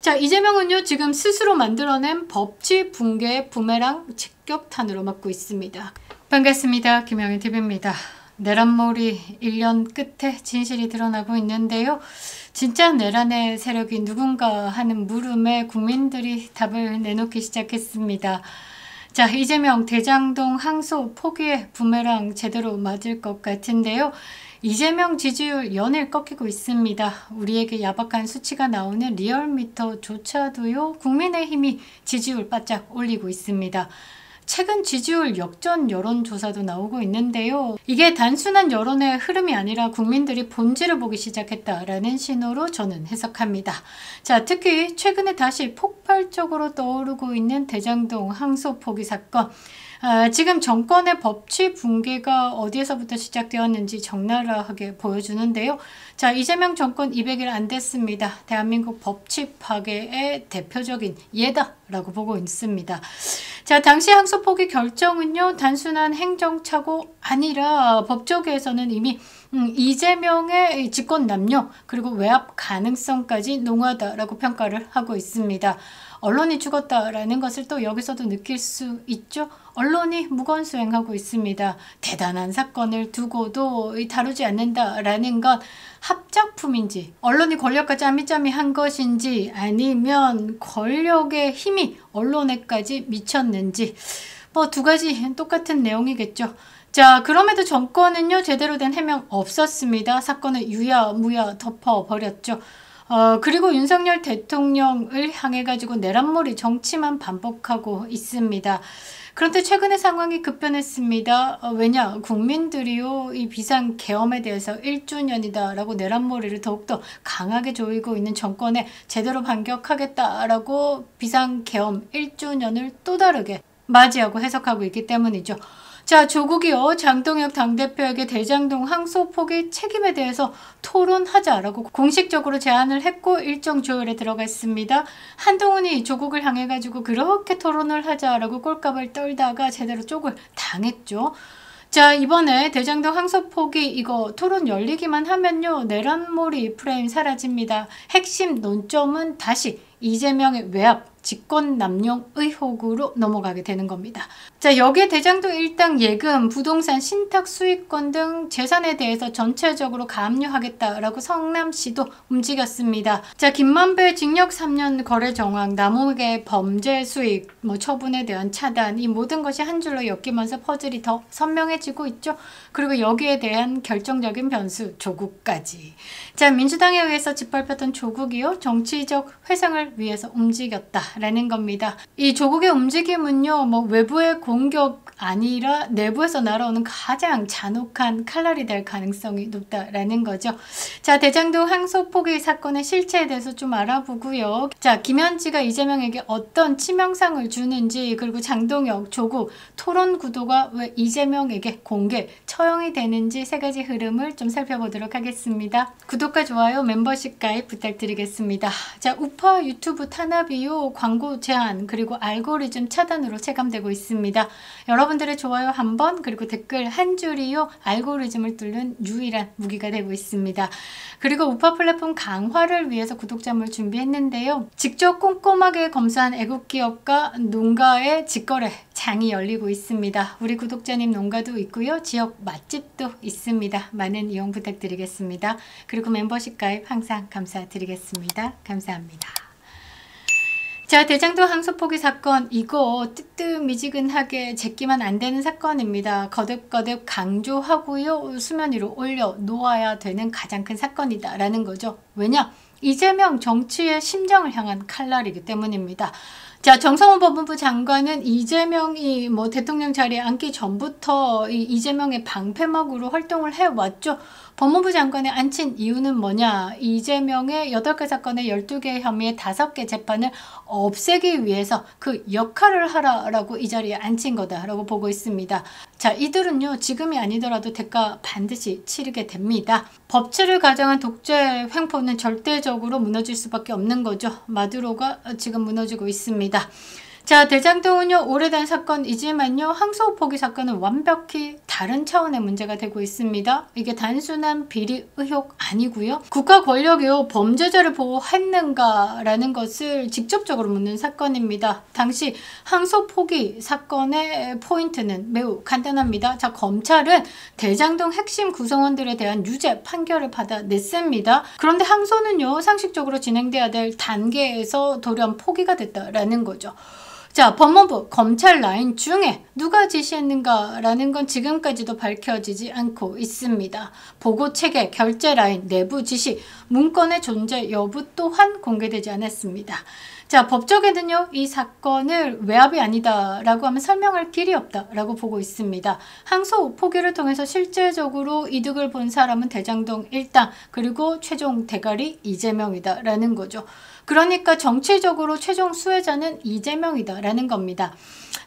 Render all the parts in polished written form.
자, 이재명은요, 지금 스스로 만들어낸 법치 붕괴의 부메랑 직격탄으로 맞고 있습니다. 반갑습니다. 김영희TV입니다. 내란몰이 1년 끝에 진실이 드러나고 있는데요. 진짜 내란의 세력이 누군가 하는 물음에 국민들이 답을 내놓기 시작했습니다. 자, 이재명 대장동 항소 포기의 부메랑 제대로 맞을 것 같은데요. 이재명 지지율 연일 꺾이고 있습니다. 우리에게 야박한 수치가 나오는 리얼미터조차도요, 국민의힘이 지지율 바짝 올리고 있습니다. 최근 지지율 역전 여론조사도 나오고 있는데요. 이게 단순한 여론의 흐름이 아니라 국민들이 본질을 보기 시작했다라는 신호로 저는 해석합니다. 자, 특히 최근에 다시 폭발적으로 떠오르고 있는 대장동 항소 포기 사건. 지금 정권의 법치 붕괴가 어디에서부터 시작되었는지 적나라하게 보여주는데요. 자, 이재명 정권 200일 안 됐습니다. 대한민국 법치 파괴의 대표적인 예다라고 보고 있습니다. 자, 당시 항소 포기 결정은요, 단순한 행정착오 아니라 법조계에서는 이미 이재명의 직권 남용 그리고 외압 가능성까지 농후하다라고 평가를 하고 있습니다. 언론이 죽었다라는 것을 또 여기서도 느낄 수 있죠. 언론이 무건수행하고 있습니다. 대단한 사건을 두고도 다루지 않는다라는 건 합작품인지, 언론이 권력과 짜미짜미한 것인지, 아니면 권력의 힘이 언론에까지 미쳤는지, 뭐 두 가지 똑같은 내용이겠죠. 자, 그럼에도 정권은요, 제대로 된 해명 없었습니다. 사건을 유야무야 덮어버렸죠. 그리고 윤석열 대통령을 향해 가지고 내란몰이 정치만 반복하고 있습니다. 그런데 최근에 상황이 급변했습니다. 왜냐? 국민들이요, 이 비상계엄에 대해서 1주년이다라고 내란몰이를 더욱더 강하게 조이고 있는 정권에 제대로 반격하겠다라고 비상계엄 1주년을 또 다르게 맞이하고 해석하고 있기 때문이죠. 자, 조국이요, 장동혁 당대표에게 대장동 항소 포기 책임에 대해서 토론하자라고 공식적으로 제안을 했고 일정 조율에 들어갔습니다. 한동훈이 조국을 향해 가지고 그렇게 토론을 하자라고 꼴값을 떨다가 제대로 쪽을 당했죠. 자, 이번에 대장동 항소 포기 이거 토론 열리기만 하면요, 내란몰이 프레임 사라집니다. 핵심 논점은 다시 이재명의 외압, 직권 남용 의혹으로 넘어가게 되는 겁니다. 자, 여기에 대장동 일당 예금, 부동산 신탁 수익권 등 재산에 대해서 전체적으로 가압류하겠다라고 성남시도 움직였습니다. 자, 김만배 징역 3년 거래 정황, 남욱의 범죄 수익, 처분에 대한 차단, 이 모든 것이 한 줄로 엮이면서 퍼즐이 더 선명해지고 있죠. 그리고 여기에 대한 결정적인 변수, 조국까지. 자, 민주당에 의해서 짓밟혔던 조국이요, 정치적 회상을 위해서 움직였다라는 겁니다. 이 조국의 움직임은요, 외부의 공격 아니라 내부에서 날아오는 가장 잔혹한 칼날이 될 가능성이 높다라는 거죠. 자, 대장동 항소 포기 사건의 실체에 대해서 좀 알아보고요. 자, 김현지가 이재명에게 어떤 치명상을 주는지, 그리고 장동혁, 조국 토론 구도가 왜 이재명에게 공개 처형이 되는지 세 가지 흐름을 좀 살펴보도록 하겠습니다. 구독과 좋아요, 멤버십 가입 부탁드리겠습니다. 자, 우파 유튜브 탄압이요, 광고 제한 그리고 알고리즘 차단으로 체감되고 있습니다. 여러분들의 좋아요 한 번 그리고 댓글 한 줄이요, 알고리즘을 뚫는 유일한 무기가 되고 있습니다. 그리고 우파 플랫폼 강화를 위해서 구독자물 준비했는데요. 직접 꼼꼼하게 검사한 애국기업과 농가의 직거래 장이 열리고 있습니다. 우리 구독자님 농가도 있고요, 지역 맛집도 있습니다. 많은 이용 부탁드리겠습니다. 그리고 멤버십 가입 항상 감사드리겠습니다. 감사합니다. 자, 대장동 항소 포기 사건, 이거 뜨뜻미지근하게 제끼면 안 되는 사건입니다. 거듭거듭 강조하고요, 수면 위로 올려 놓아야 되는 가장 큰 사건이다라는 거죠. 왜냐? 이재명 정치의 심정을 향한 칼날이기 때문입니다. 자, 정성호 법무부 장관은 이재명이 대통령 자리에 앉기 전부터 이재명의 방패막으로 활동을 해왔죠. 법무부 장관에 앉힌 이유는 뭐냐? 이재명의 8개 사건의 12개 혐의의 5개 재판을 없애기 위해서 그 역할을 하라라고 이 자리에 앉힌 거다라고 보고 있습니다. 자, 이들은요, 지금이 아니더라도 대가 반드시 치르게 됩니다. 법치를 가정한 독재 횡포는 절대적으로 무너질 수밖에 없는 거죠. 마두로가 지금 무너지고 있습니다. 자, 대장동은요 오래된 사건이지만요 항소 포기 사건은 완벽히 다른 차원의 문제가 되고 있습니다. 이게 단순한 비리 의혹 아니고요. 국가 권력이요 범죄자를 보호했는가라는 것을 직접적으로 묻는 사건입니다. 당시 항소 포기 사건의 포인트는 매우 간단합니다. 자, 검찰은 대장동 핵심 구성원들에 대한 유죄 판결을 받아냈습니다. 그런데 항소는요 상식적으로 진행돼야 될 단계에서 돌연 포기가 됐다라는 거죠. 자, 법무부, 검찰 라인 중에 누가 지시했는가라는 건 지금까지도 밝혀지지 않고 있습니다. 보고체계, 결제 라인, 내부 지시, 문건의 존재 여부 또한 공개되지 않았습니다. 자, 법조계는요 이 사건을 외압이 아니다라고 하면 설명할 길이 없다라고 보고 있습니다. 항소 포기를 통해서 실제적으로 이득을 본 사람은 대장동 일당 그리고 최종 대가리 이재명이다라는 거죠. 그러니까 정치적으로 최종 수혜자는 이재명이다라는 겁니다.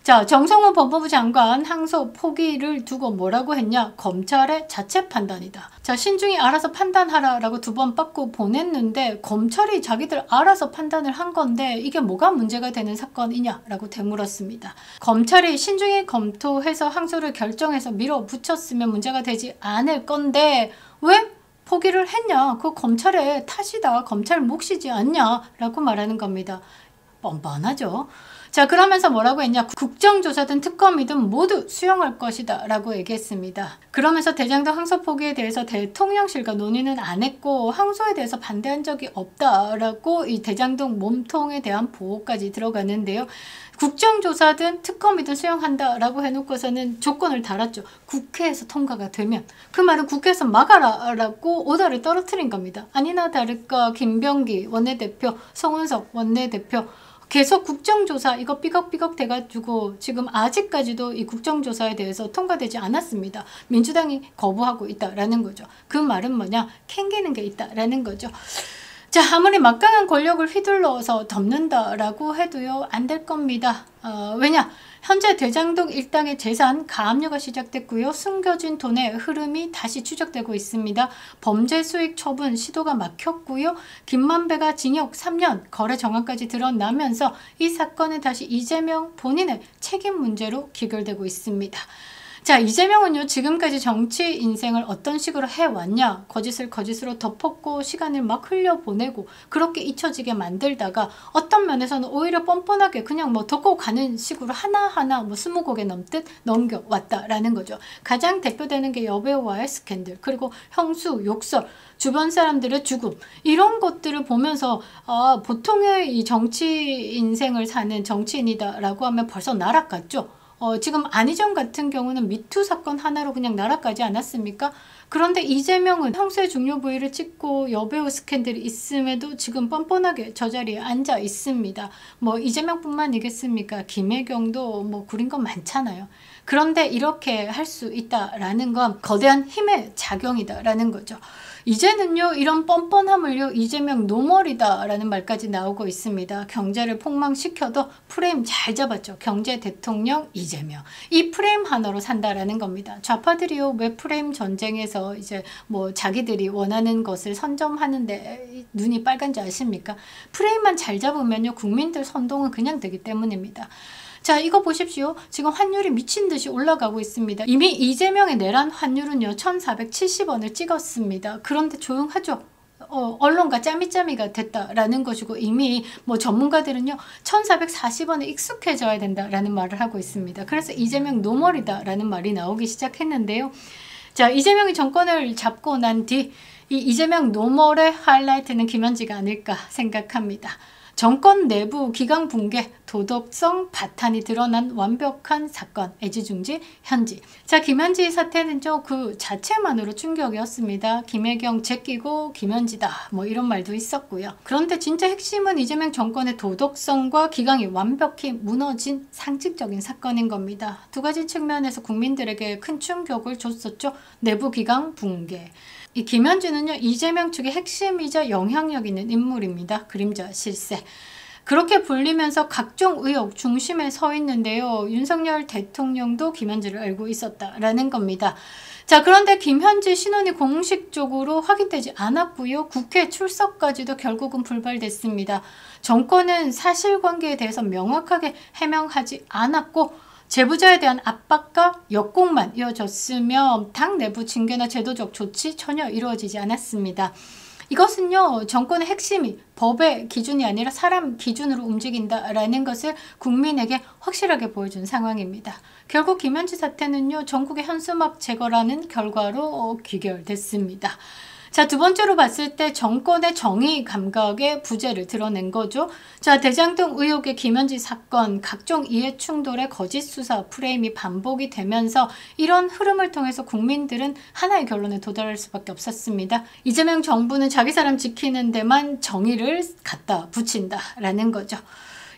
자, 정성호 법무부 장관 항소 포기를 두고 뭐라고 했냐? 검찰의 자체 판단이다. 자, 신중히 알아서 판단하라라고 2번 받고 보냈는데 검찰이 자기들 알아서 판단을 한 건데 이게 뭐가 문제가 되는 사건이냐라고 되물었습니다. 검찰이 신중히 검토해서 항소를 결정해서 밀어붙였으면 문제가 되지 않을 건데 왜? 포기를 했냐? 그거 검찰의 탓이다. 검찰 몫이지 않냐? 라고 말하는 겁니다. 뻔뻔하죠. 자, 그러면서 뭐라고 했냐? 국정조사든 특검이든 모두 수용할 것이다 라고 얘기했습니다. 그러면서 대장동 항소 포기에 대해서 대통령실과 논의는 안 했고 항소에 대해서 반대한 적이 없다라고 이 대장동 몸통에 대한 보호까지 들어가는데요. 국정조사든 특검이든 수용한다라고 해놓고서는 조건을 달았죠. 국회에서 통과가 되면. 그 말은 국회에서 막아라라고 오더를 떨어뜨린 겁니다. 아니나 다를까 김병기 원내대표, 송은석 원내대표 계속 국정조사 이거 삐걱삐걱 돼가지고 지금 아직까지도 이 국정조사에 대해서 통과되지 않았습니다. 민주당이 거부하고 있다라는 거죠. 그 말은 뭐냐? 캥기는 게 있다라는 거죠. 자, 아무리 막강한 권력을 휘둘러서 덮는다라고 해도요 안 될 겁니다. 왜냐? 현재 대장동 일당의 재산 가압류가 시작됐고요. 숨겨진 돈의 흐름이 다시 추적되고 있습니다. 범죄 수익 처분 시도가 막혔고요. 김만배가 징역 3년 거래 정황까지 드러나면서 이 사건은 다시 이재명 본인의 책임 문제로 귀결되고 있습니다. 자, 이재명은요 지금까지 정치 인생을 어떤 식으로 해왔냐, 거짓을 거짓으로 덮었고 시간을 막 흘려보내고 그렇게 잊혀지게 만들다가 어떤 면에서는 오히려 뻔뻔하게 그냥 뭐 덮고 가는 식으로 하나하나 뭐 20곡에 넘듯 넘겨왔다라는 거죠. 가장 대표되는 게 여배우와의 스캔들, 그리고 형수, 욕설, 주변 사람들의 죽음, 이런 것들을 보면서 보통의 이 정치 인생을 사는 정치인이다 라고 하면 벌써 나락갔죠. 지금 안희정 같은 경우는 미투 사건 하나로 그냥 날아가지 않았습니까? 그런데 이재명은 형수의 중요 부위를 찍고 여배우 스캔들이 있음에도 지금 뻔뻔하게 저 자리에 앉아 있습니다. 뭐 이재명뿐만이겠습니까? 김혜경도 뭐 구린 건 많잖아요. 그런데 이렇게 할 수 있다라는 건 거대한 힘의 작용이다라는 거죠. 이제는요 이런 뻔뻔함을요 이재명 노멀이다라는 말까지 나오고 있습니다. 경제를 폭망시켜도 프레임 잘 잡았죠. 경제 대통령 이재명. 이 프레임 하나로 산다라는 겁니다. 좌파들이요 왜 프레임 전쟁에서 이제 뭐 자기들이 원하는 것을 선점하는데 눈이 빨간지 아십니까? 프레임만 잘 잡으면요 국민들 선동은 그냥 되기 때문입니다. 자, 이거 보십시오. 지금 환율이 미친 듯이 올라가고 있습니다. 이미 이재명의 내란 환율은요 1470원을 찍었습니다. 그런데 조용하죠. 언론과 짜미짜미가 됐다라는 것이고 이미 뭐 전문가들은요 1440원에 익숙해져야 된다라는 말을 하고 있습니다. 그래서 이재명 노멀이다라는 말이 나오기 시작했는데요. 자, 이재명이 정권을 잡고 난 뒤 이 이재명 노멀의 하이라이트는 김현지가 아닐까 생각합니다. 정권 내부 기강 붕괴, 도덕성 바탕이 드러난 완벽한 사건, 애지중지 현지. 자, 김현지 사태는요 그 자체만으로 충격이었습니다. 김혜경 제끼고 김현지다 뭐 이런 말도 있었고요. 그런데 진짜 핵심은 이재명 정권의 도덕성과 기강이 완벽히 무너진 상징적인 사건인 겁니다. 두 가지 측면에서 국민들에게 큰 충격을 줬었죠. 내부 기강 붕괴. 이 김현지는요 이재명 측의 핵심이자 영향력 있는 인물입니다. 그림자 실세. 그렇게 불리면서 각종 의혹 중심에 서 있는데요. 윤석열 대통령도 김현지를 알고 있었다라는 겁니다. 자, 그런데 김현지 신원이 공식적으로 확인되지 않았고요. 국회 출석까지도 결국은 불발됐습니다. 정권은 사실관계에 대해서 명확하게 해명하지 않았고 제보자에 대한 압박과 역공만 이어졌으며 당 내부 징계나 제도적 조치 전혀 이루어지지 않았습니다. 이것은요, 정권의 핵심이 법의 기준이 아니라 사람 기준으로 움직인다라는 것을 국민에게 확실하게 보여준 상황입니다. 결국 김현지 사태는요, 전국의 현수막 제거라는 결과로 귀결됐습니다. 자, 두 번째로 봤을 때 정권의 정의 감각의 부재를 드러낸 거죠. 자, 대장동 의혹의 김현지 사건, 각종 이해 충돌의 거짓 수사 프레임이 반복이 되면서 이런 흐름을 통해서 국민들은 하나의 결론에 도달할 수밖에 없었습니다. 이재명 정부는 자기 사람 지키는 데만 정의를 갖다 붙인다라는 거죠.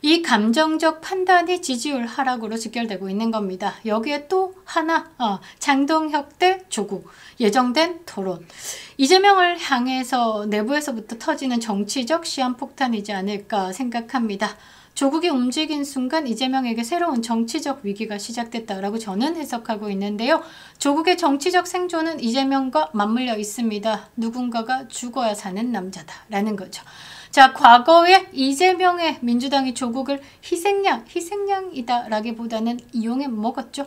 이 감정적 판단이 지지율 하락으로 직결되고 있는 겁니다. 여기에 또 하나 장동혁 대 조국 예정된 토론. 이재명을 향해서 내부에서부터 터지는 정치적 시한폭탄이지 않을까 생각합니다. 조국이 움직인 순간 이재명에게 새로운 정치적 위기가 시작됐다라고 저는 해석하고 있는데요. 조국의 정치적 생존은 이재명과 맞물려 있습니다. 누군가가 죽어야 사는 남자다라는 거죠. 자, 과거에 이재명의 민주당이 조국을 희생양이다라기보다는 이용해 먹었죠.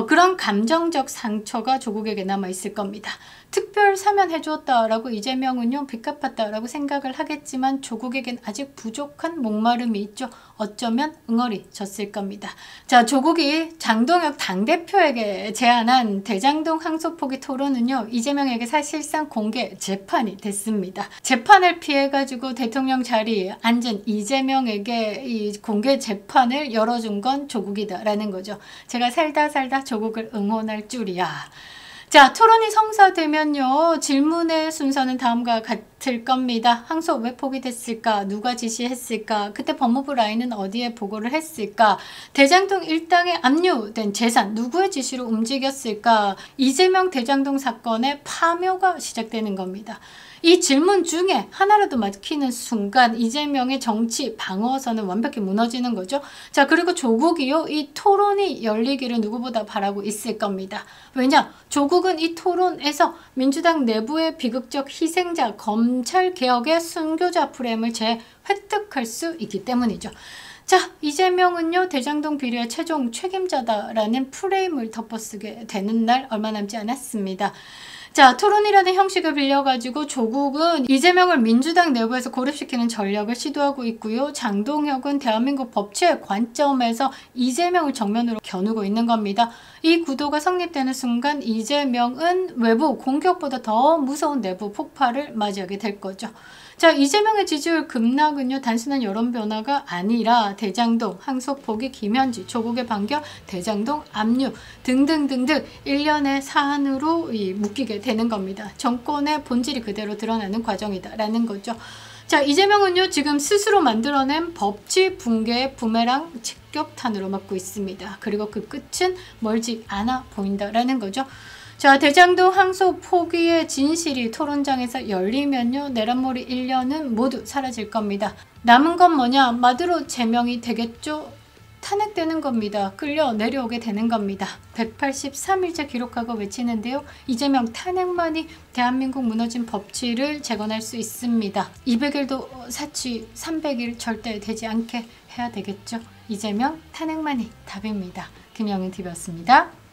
그런 감정적 상처가 조국에게 남아있을 겁니다. 특별 사면해 주었다라고 이재명은요, 빚 갚았다라고 생각을 하겠지만 조국에겐 아직 부족한 목마름이 있죠. 어쩌면 응어리 졌을 겁니다. 자, 조국이 장동혁 당대표에게 제안한 대장동 항소포기 토론은요, 이재명에게 사실상 공개 재판이 됐습니다. 재판을 피해가지고 대통령 자리에 앉은 이재명에게 이 공개 재판을 열어준 건 조국이다라는 거죠. 제가 살다 조국을 응원할 줄이야. 자, 토론이 성사되면요, 질문의 순서는 다음과 같을 겁니다. 항소 왜 포기됐을까? 누가 지시했을까? 그때 법무부 라인은 어디에 보고를 했을까? 대장동 일당에 압류된 재산 누구의 지시로 움직였을까? 이재명 대장동 사건의 파묘가 시작되는 겁니다. 이 질문 중에 하나라도 막히는 순간 이재명의 정치 방어선은 완벽히 무너지는 거죠. 자, 그리고 조국이요, 이 토론이 열리기를 누구보다 바라고 있을 겁니다. 왜냐? 조국은 이 토론에서 민주당 내부의 비극적 희생자, 검찰개혁의 순교자 프레임을 재획득할 수 있기 때문이죠. 자, 이재명은요, 대장동 비리의 최종 책임자다라는 프레임을 덮어쓰게 되는 날 얼마 남지 않았습니다. 자, 토론이라는 형식을 빌려가지고 조국은 이재명을 민주당 내부에서 고립시키는 전략을 시도하고 있고요. 장동혁은 대한민국 법치의 관점에서 이재명을 정면으로 겨누고 있는 겁니다. 이 구도가 성립되는 순간 이재명은 외부 공격보다 더 무서운 내부 폭발을 맞이하게 될 거죠. 자, 이재명의 지지율 급락은요, 단순한 여론 변화가 아니라 대장동, 항소포기, 김현지, 조국의 반격, 대장동, 압류 등등등등 일련의 사안으로 묶이게 되는 겁니다. 정권의 본질이 그대로 드러나는 과정이다라는 거죠. 자, 이재명은요, 지금 스스로 만들어낸 법치 붕괴의 부메랑 직격탄으로 맞고 있습니다. 그리고 그 끝은 멀지 않아 보인다라는 거죠. 자, 대장동 항소 포기의 진실이 토론장에서 열리면요, 내란몰이 1년은 모두 사라질 겁니다. 남은 건 뭐냐? 마두로 제명이 되겠죠? 탄핵되는 겁니다. 끌려 내려오게 되는 겁니다. 183일째 기록하고 외치는데요. 이재명 탄핵만이 대한민국 무너진 법치를 재건할 수 있습니다. 200일도 사치 300일 절대 되지 않게 해야 되겠죠. 이재명 탄핵만이 답입니다. 김영은TV였습니다.